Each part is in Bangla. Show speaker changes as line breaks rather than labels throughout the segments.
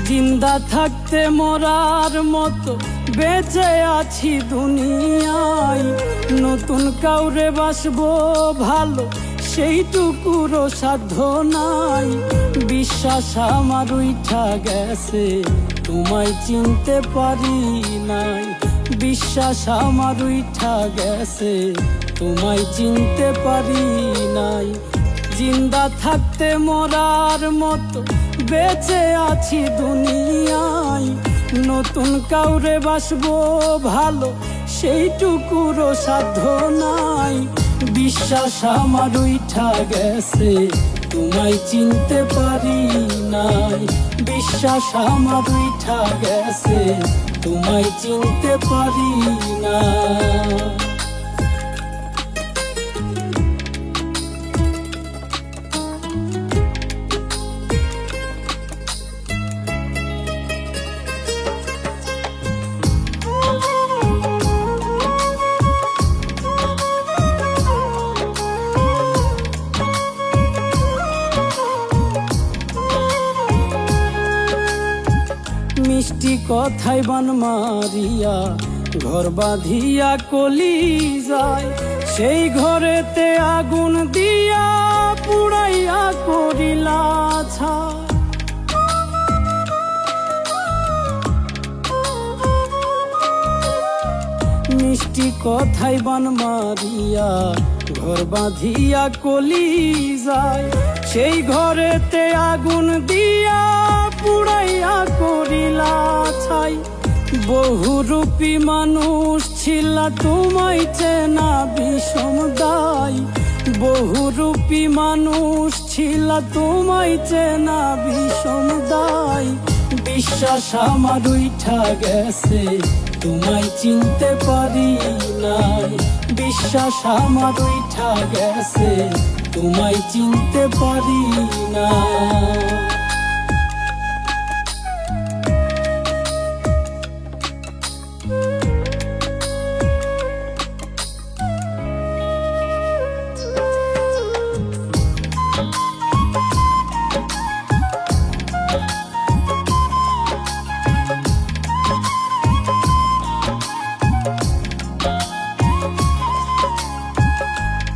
জিন্দা থাকতে মরার মতো বেঁচে আছি দুনিয়ায়, নতুন কাউরে বাসবো ভালো সেইটুকুরও সাধ্য নাই। বিশ্বাস আমার উইঠা গেছে, তোমায় চিনতে পারি নাই। বিশ্বাস আমার উইঠা গেছে, তোমায় চিনতে পারি নাই। জিন্দা থাকতে মরার মতো বেঁচে আছি দুনিয়ায়, নতুন কাউরে বাসবো ভালো সেইটুকুরও সাধ্য নাই। বিশ্বাস আমার উইঠা গেছে, তোমায় চিনতে পারি নাই। বিশ্বাস আমার উইঠা গেছে, তোমায় চিনতে পারি না। মিষ্টি কথায় বান মারিয়া ঘর বাঁধিয়া কলি যায়, সেই ঘরেতে আগুন দিয়া পুড়াইয়া করিলা ছাই। মিষ্টি কথায় বান মারিয়া ঘর বাঁধিয়া কলি যায়, সেই ঘরেতে আগুন দিয়া পুড়াইয়া করিলা ছাই। বহুরূপী মানুষ ছিলা তোমায় চেনা বিষম দায়। বহুরূপী মানুষ ছিলা তোমায় চেনা বিষম দায়। বিশ্বাস আমার উইঠা গেছে, তোমায় চিনতে পারি নাই। বিশ্বাস আমার উইঠা গেছে, তোমায় চিনতে পারি না।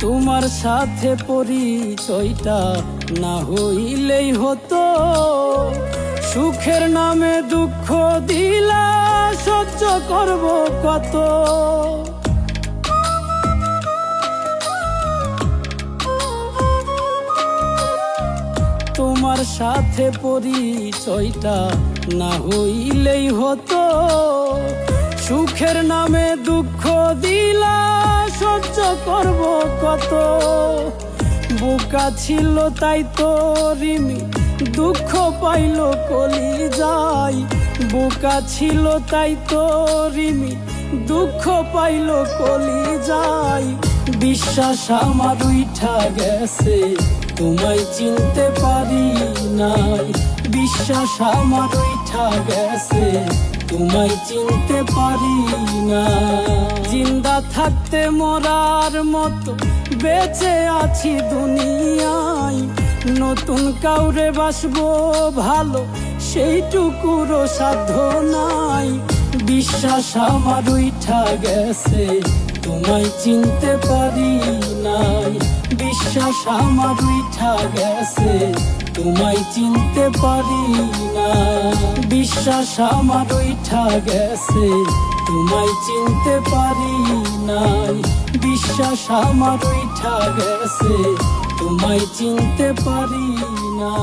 তোমার সাথে পরিচয়টা না হইলেই হতো, সুখের নামে দুঃখ দিলা সহ্য করব কত। তোমার সাথে পরিচয়টা না হইলেই হতো, সুখের নামে দুঃখ দিলা সহ্য করব কত। বোকা ছিল তাই তো রিমি দুঃখ পাইল কলি যায়। বোকা ছিল তাই তো রিমি দুঃখ পাইল কলি যায়। বিশ্বাস আমার উইঠা গেছে, তোমায় চিনতে পারি নাই। বিশ্বাস আমার উইঠা গেছে, তোমায় চিনতে পারি না। জিন্দা থাকতে মরার মতো বেঁচে আছি দুনিয়ায়, নতুন কাউরে বাসবো ভালো সেইটুকুরও সাধ্য নাই। বিশ্বাস আমার উইঠা গেছে, তোমায় চিনতে পারি নাই। বিশ্বাস আমার উইঠা গেছে, তোমায় চিনতে পারি না। বিশ্বাস আমার উইঠা গেছে, তোমায় চিনতে পারি নাই। বিশ্বাস আমার উইঠা গেছে, তোমায় চিনতে পারি না।